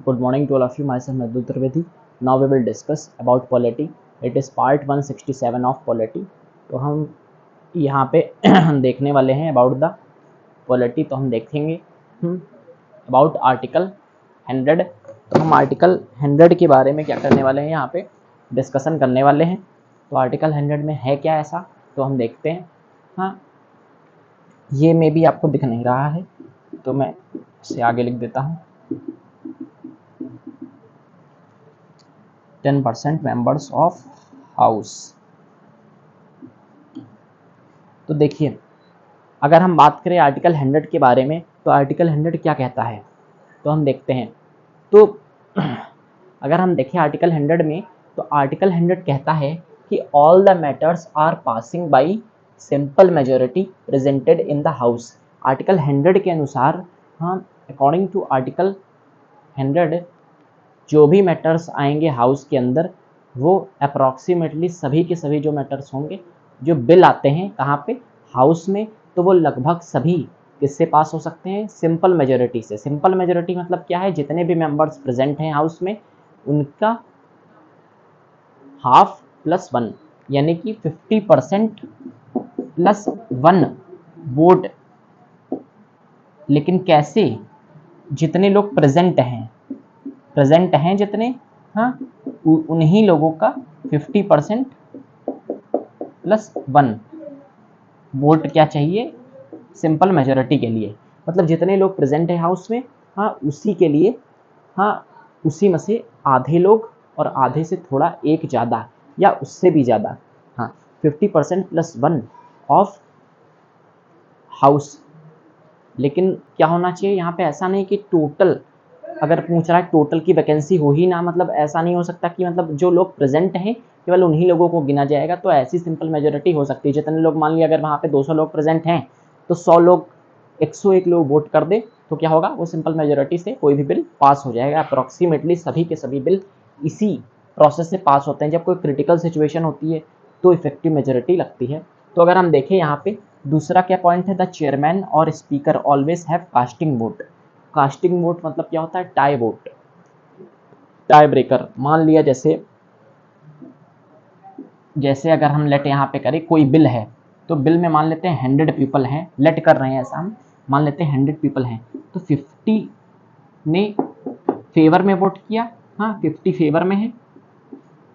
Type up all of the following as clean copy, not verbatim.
Good morning to all of you. Myself Madhu Trivedi. Now we will discuss about polity. It is part 167 of polity. तो हम यहाँ पे देखने वाले हैं about the polity. तो हम देखेंगे about article 100. तो हम article 100 के बारे में क्या करने वाले हैं, यहाँ पे डिस्कशन करने वाले हैं. तो article 100 में है क्या ऐसा, तो हम देखते हैं. हाँ, ये में भी आपको दिख नहीं रहा है तो मैं इसे आगे लिख देता हूँ. 10% मेंबर्स ऑफ हाउस. तो देखिए, अगर हम बात करें आर्टिकल 100 के बारे में, तो आर्टिकल 100 क्या कहता है तो हम देखते हैं. तो अगर हम देखें आर्टिकल 100 में, तो आर्टिकल 100 कहता है कि all the matters are passing by simple majority presented in the house. Article 100 के अनुसार, हाँ, अकॉर्डिंग टू आर्टिकल 100 जो भी मैटर्स आएंगे हाउस के अंदर, वो अप्रॉक्सीमेटली सभी के सभी जो मैटर्स होंगे, जो बिल आते हैं कहाँ पे, हाउस में, तो वो लगभग सभी किससे पास हो सकते हैं, सिंपल मेजॉरिटी से. सिंपल मेजॉरिटी मतलब क्या है, जितने भी मेंबर्स प्रेजेंट हैं हाउस में उनका हाफ प्लस 1 यानी कि 50% प्लस 1 वोट. लेकिन कैसे, जितने लोग प्रेजेंट हैं जितने, हाँ, उन्हीं लोगों का 50% प्लस 1 वोट क्या चाहिए, सिंपल मेजॉरिटी के लिए. मतलब जितने लोग प्रेजेंट हैं हाउस में, हाँ, उसी के लिए, हाँ, उसी में से आधे लोग और आधे से थोड़ा एक ज़्यादा या उससे भी ज़्यादा, हाँ, 50% प्लस 1 ऑफ हाउस. लेकिन क्या होना चाहिए यहाँ पे, ऐसा नहीं कि टोटल, अगर पूछ रहा है टोटल की वैकेंसी हो ही ना, मतलब ऐसा नहीं हो सकता कि मतलब जो लोग प्रेजेंट हैं केवल उन्हीं लोगों को गिना जाएगा. तो ऐसी सिंपल मेजॉरिटी हो सकती है, जितने लोग, मान लिया अगर वहाँ पे 200 लोग प्रेजेंट हैं तो 100 लोग, 101 लोग वोट कर दे तो क्या होगा, वो सिंपल मेजॉरिटी से कोई भी बिल पास हो जाएगा. अप्रॉक्सीमेटली सभी के सभी बिल इसी प्रोसेस से पास होते हैं. जब कोई क्रिटिकल सिचुएशन होती है तो इफेक्टिव मेजॉरिटी लगती है. तो अगर हम देखें यहाँ पे दूसरा क्या पॉइंट है, द चेयरमैन और speaker always have casting vote. Casting vote मतलब क्या होता है, टाई वोट, टाई ब्रेकर. मान लिया जैसे अगर हम लेट यहाँ पे करें, कोई बिल है तो बिल में मान लेते हैं 100 पीपल हैं, लेट कर रहे हैं ऐसा, हम मान लेते हैं 100 पीपल हैं, तो 50 ने फेवर में वोट किया, हाँ, 50 फेवर में है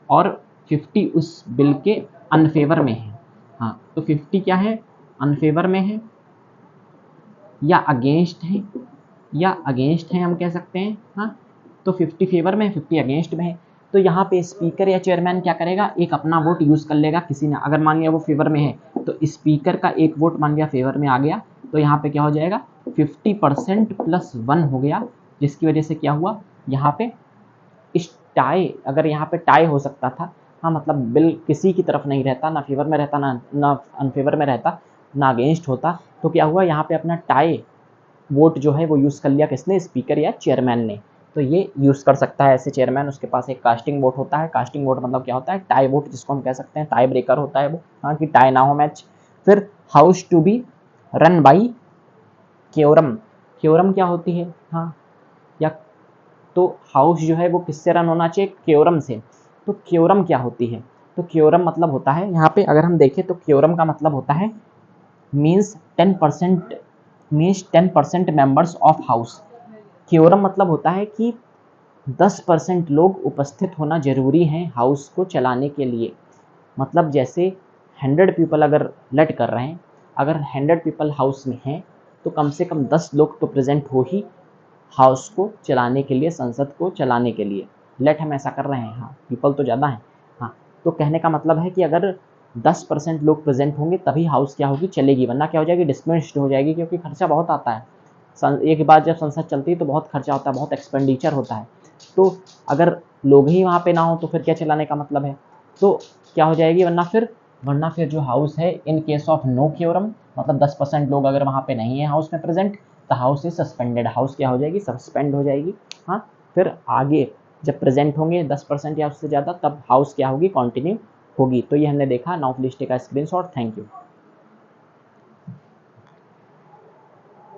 और 50 उस बिल के अनफेवर में है. हाँ, तो 50 क्या है, अनफेवर में है या अगेंस्ट है हम कह सकते हैं. हाँ, तो 50 फेवर में है, 50 अगेंस्ट में है. तो यहाँ पे स्पीकर या चेयरमैन क्या करेगा, एक अपना वोट यूज़ कर लेगा. किसी ने अगर मान लिया वो फेवर में है तो स्पीकर का एक वोट मान लिया फेवर में आ गया, तो यहाँ पे क्या हो जाएगा, 50% प्लस 1 हो गया, जिसकी वजह से क्या हुआ, यहाँ पे इस टाई, अगर यहाँ पे टाई हो सकता था, हाँ, मतलब बिल किसी की तरफ नहीं रहता, ना फेवर में रहता ना अनफेवर में रहता, ना अगेंस्ट होता, तो क्या हुआ, यहाँ पे अपना टाई वोट जो है वो यूज़ कर लिया किसने, स्पीकर या चेयरमैन ने. तो ये यूज़ कर सकता है ऐसे चेयरमैन. उसके पास एक कास्टिंग वोट होता है. कास्टिंग वोट मतलब क्या होता है, टाई वोट जिसको हम कह सकते हैं, टाई ब्रेकर होता है वो, हाँ, कि टाई ना हो मैच. फिर house to be run by quorum. Quorum क्या होती है, हाँ, या तो हाउस जो है वो किससे रन होना चाहिए, क्योरम से. तो क्योरम क्या होती है, तो क्योरम मतलब होता है, यहाँ पे अगर हम देखें तो क्योरम का मतलब होता है means 10% members of house. Quorum मतलब होता है कि 10% लोग उपस्थित होना जरूरी है हाउस को चलाने के लिए. मतलब जैसे 100 पीपल अगर लेट कर रहे हैं, अगर 100 पीपल हाउस में हैं तो कम से कम 10 लोग तो प्रेजेंट हो ही हाउस को चलाने के लिए, संसद को चलाने के लिए. लेट हम ऐसा कर रहे हैं, हाँ, पीपल तो ज़्यादा हैं, हाँ. तो कहने का मतलब है कि अगर 10% लोग प्रेजेंट होंगे तभी हाउस क्या होगी, चलेगी, वरना क्या हो जाएगी, डिसमिस्ड हो जाएगी, क्योंकि खर्चा बहुत आता है. एक बार जब संसद चलती है तो बहुत खर्चा होता है, बहुत एक्सपेंडिचर होता है. तो अगर लोग ही वहाँ पे ना हो तो फिर क्या चलाने का मतलब है, तो क्या हो जाएगी, वरना फिर जो हाउस है, in case of no quorum, मतलब 10% लोग अगर वहाँ पे नहीं है हाउस में प्रेजेंट, तो हाउस इज सस्पेंडेड. हाउस क्या हो जाएगी, सस्पेंड हो जाएगी. हाँ, फिर आगे जब प्रेजेंट होंगे 10% या उससे ज़्यादा, तब हाउस क्या होगी, कंटिन्यू होगी. तो ये हमने देखा. Now please take a screenshot. Thank you.